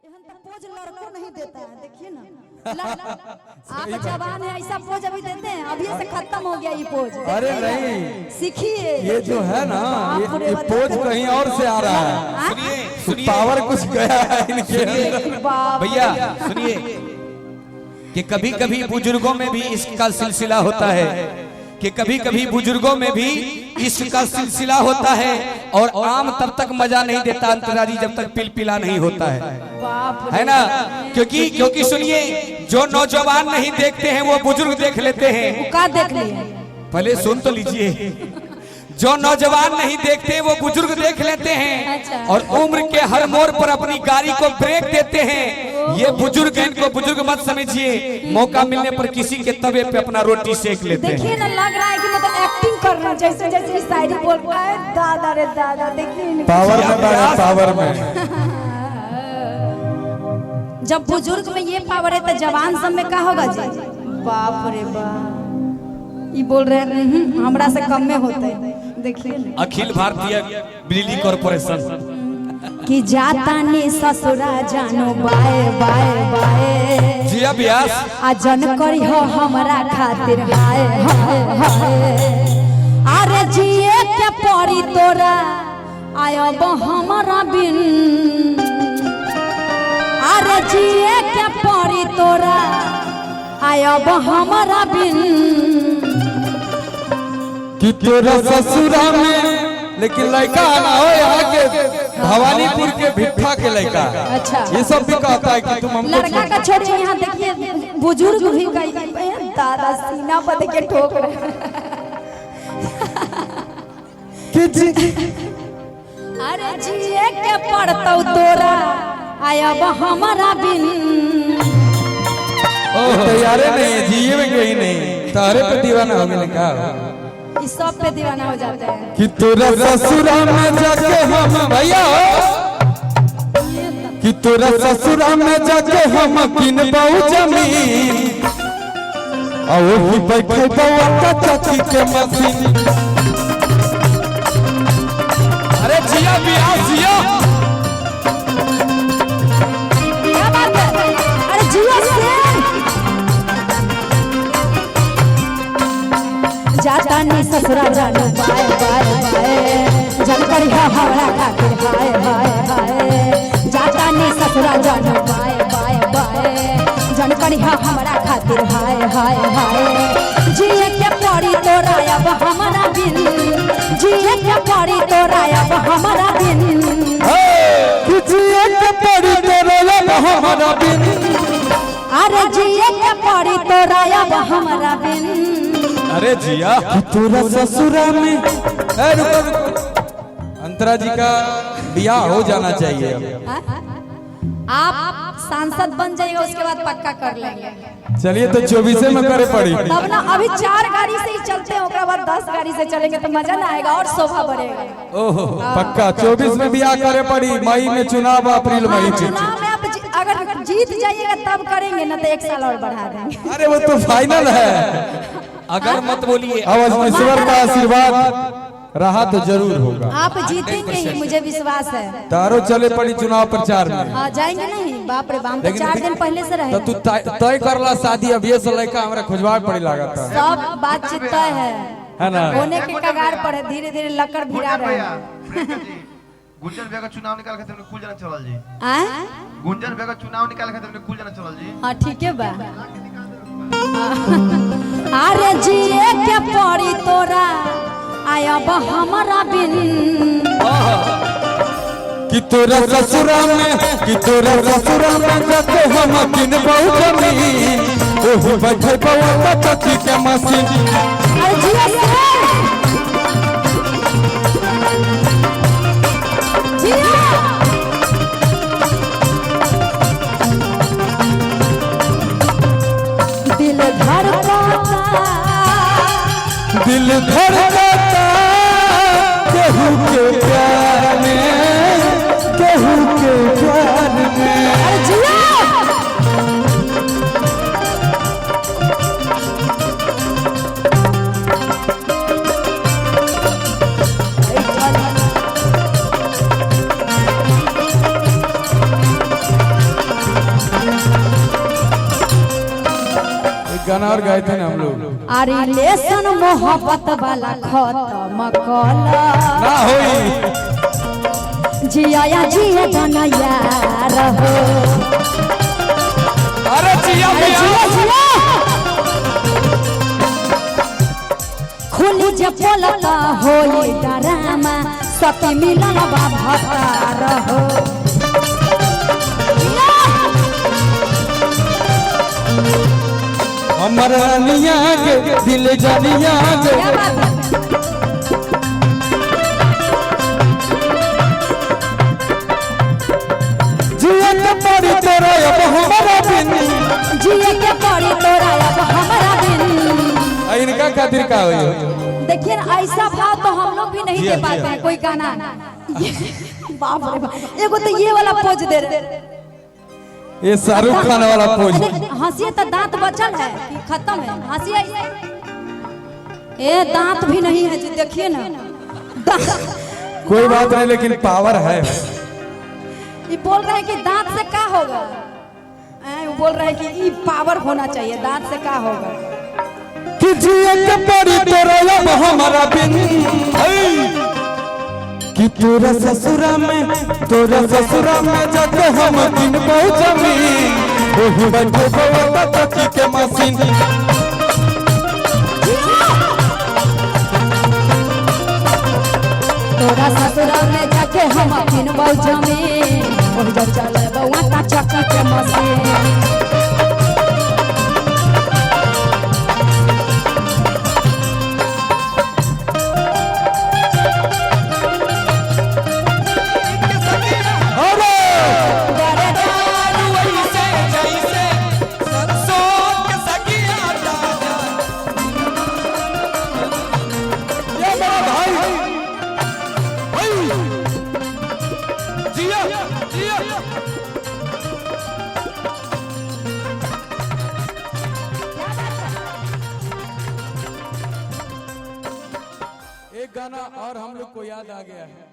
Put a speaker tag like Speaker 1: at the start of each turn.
Speaker 1: Pose लड़कों नहीं देता है, देखिए ना। आप जवान है, ऐसा पोज अभी देते हैं, अभी से खत्म हो गया ये पोज।
Speaker 2: अरे नहीं,
Speaker 1: सीखिए।
Speaker 2: ये जो है ना, ये पोज कहीं और से आ रहा है। सुनिए, पावर कुछ गया है इनके।
Speaker 3: भैया सुनिए कि कभी कभी बुजुर्गों में भी इसका सिलसिला होता है, कि कभी कभी बुजुर्गों में भी इसका सिलसिला होता है, और आम तब तक मजा नहीं देता अंतराजी जब तक पिलपिला नहीं होता है ना। क्योंकि सुनिए, जो नौजवान नहीं देखते हैं वो बुजुर्ग देख लेते हैं।
Speaker 1: क्या देख लिए?
Speaker 3: पहले सुन तो लीजिए। जो नौजवान नहीं देखते वो बुजुर्ग देख लेते हैं।
Speaker 1: अच्छा।
Speaker 3: और उम्र के हर मोड़ पर अपनी गाड़ी को ब्रेक देते हैं। ये बुजुर्ग, इनको बुजुर्ग मत समझिए, मौका मिलने पर किसी के तवे पे अपना रोटी सेक लेते हैं।
Speaker 1: देखिए ना, लग रहा है कि मतलब एक्टिंग कर रहे हैं, जैसे जैसे शायरी बोल रहा है। दादा रे दादा, देखिए
Speaker 2: पावर में, पावर में।
Speaker 1: जब बुजुर्ग में ये पावर है तो जवान सब में क्या होगा जी? बाप रे बाप, ये बोल रहे हैं हमरा से कम में होते हैं। देखिए
Speaker 3: अखिल भारतीय बिजली कॉर्पोरेशन
Speaker 1: कि जाता ने ससुरा जानो बाए बाए बाए,
Speaker 3: जिया व्यास
Speaker 1: आ जन करी हो हमरा खातिर हाय हाय हाय। अरे जिए के पड़ी तोरा आयब हमरा बिन, अरे जिए के पड़ी तोरा आयब हमरा बिन।
Speaker 2: कि तोरा ससुरा में, लेकिन लड़का ना हो यहाँ के भवानीपुर के भिट्ठा के लड़का।
Speaker 1: अच्छा,
Speaker 2: ये सब भी कहता है कि तुम हमको
Speaker 1: लड़का का छोड़िए, यहाँ देखिए बुजुर्ग भी कहीं दादा सीना पर के ठोक रहे हैं। अरे जिए के पड़तौ तोरा आयब हमरा बिन।
Speaker 2: तैयारे नहीं, जिए में गई नहीं, तारे पे दीवाना हो गए का।
Speaker 1: इस सब पे दीवाना हो जाते हैं।
Speaker 2: कि तोरा ससुरा में जाके हम भैया, कि तोरा ससुरा में जाके हम किनबौ जमीन, और वही बैठे बउआ का चाची के मशीन।
Speaker 3: अरे जिया व्यास जिया,
Speaker 1: क्या बात है? अरे जिया से जाता नी ससुरा जानो बाय बाय बाय, जन करी हमरा खातिर हाय हाय हाय। जाता नी ससुरा जानो बाय बाय बाय, जन करी हमरा खातिर हाय हाय हाय। जिए के पड़ी तोरा अब हमरा बिन, जिए के पड़ी तोरा अब हमरा बिन।
Speaker 2: कि जिए के पड़ी तोरा अब हमरा बिन।
Speaker 1: अरे जिए के पड़ी तोरा अब हमरा बिन।
Speaker 3: अरे जिया
Speaker 2: तोरा ससुरा में। रुको, अंतरा जी का ब्याह हो जाना चाहिए।
Speaker 1: आप सांसद बन जाइएगा, उसके बाद पक्का कर लेंगे।
Speaker 2: चलिए तो 24 में करे पड़ी।
Speaker 1: तब ना, अभी 4 गाड़ी से ही चलते हैं, उसके बाद 10 गाड़ी से चलेंगे तो मजा ना आएगा और शोभा बढ़ेगा।
Speaker 2: ओहो, पक्का 24 में ब्याह करे पड़ी। मई में चुनाव, अप्रैल मई में।
Speaker 1: चुनाव में आप अगर जीत जाइएगा तब करेंगे, ना तो 1 साल और बढ़ा देंगे।
Speaker 2: अरे वो तो फाइनल है।
Speaker 3: अगर मत बोलिए,
Speaker 2: अब ईश्वर का आशीर्वाद रहा तो जरूर होगा।
Speaker 1: आप जीतेंगे ही, मुझे विश्वास है।
Speaker 2: तारो चले पड़ी चुनाव प्रचार में।
Speaker 1: हाँ, जाएंगे नहीं, बाप रे बाप, 4 दिन पहले से रहे।
Speaker 2: तो तू तय करला शादी, अब ये से लड़का हमरा खोजवा पड़ी लागत है।
Speaker 1: सब बातचीत तय
Speaker 2: है ना।
Speaker 1: होने के कगार पर है, धीरे धीरे लकड़ भिड़ा रहे हैं।
Speaker 4: गुंजन भैया का चुनाव निकाल के तुमने कुल जना चलल जी। गुंजन भैया का चुनाव निकाल के तुमने कुल जना चलल जी।
Speaker 1: हाँ ठीक है बा। अरे जिए के पड़ी तोरा आयब हमरा बिन।
Speaker 2: कि तोरा ससुरा में, कि तोरा ससुरा में जाके हम किनबौ जमीन, ओही बैठे बउआ का चाची के मशीन।
Speaker 1: अरे जिया से जिया, दिल धड़कता,
Speaker 2: दिल धड़कता, केहू के प्यार में, केहू के प्यार में।
Speaker 1: अरे जिया
Speaker 2: गाना और गाए थे ना हम लोग।
Speaker 1: रिलेशन मोहब्बत वाला खत्म कला
Speaker 2: ना होई
Speaker 1: जिया जिया गाना यार हो।
Speaker 2: अरे जिया
Speaker 1: जिया जिया खुली जे बोलता होई डरामा सती मिलन भतार हो।
Speaker 2: हमर रानिया के दिल जानिया के
Speaker 1: क्या बात है?
Speaker 2: जिया के पड़ी तोरा अब हमारा बिन
Speaker 1: जिए के पड़ी तोरा अब हमारा दिन।
Speaker 2: इनका खातिर का होई
Speaker 1: देखिए ना ऐसा भाव तो हम लोग भी नहीं दे पाते हैं कोई गाना। बाप रे बाप एगो तो ये वाला पोज दे रहे।
Speaker 2: ये शाहरुख खान वाला पोज।
Speaker 1: हंसिए तो दांत बचल है कि खत्म है? हंसिए ए दांत भी नहीं है जी देखिए ना।
Speaker 2: कोई बात नहीं लेकिन पावर है।
Speaker 1: ये बोल रहे हैं कि दांत से क्या होगा? वो बोल रहे हैं कि ये पावर होना चाहिए, दांत से क्या होगा?
Speaker 2: कि जिया के पड़ी तोरा अब हमारा बिन कि तोरा ससुरा में जाके हम दिन पहुंचमी ओही बैठे बवा तकी के मशीन
Speaker 1: तोरा ससुरा में जाके हम दिन पहुंचमी ओही जब चले बउआ ता चक्की के मशीन।
Speaker 2: एक गाना और हम लोग को याद आ गया है।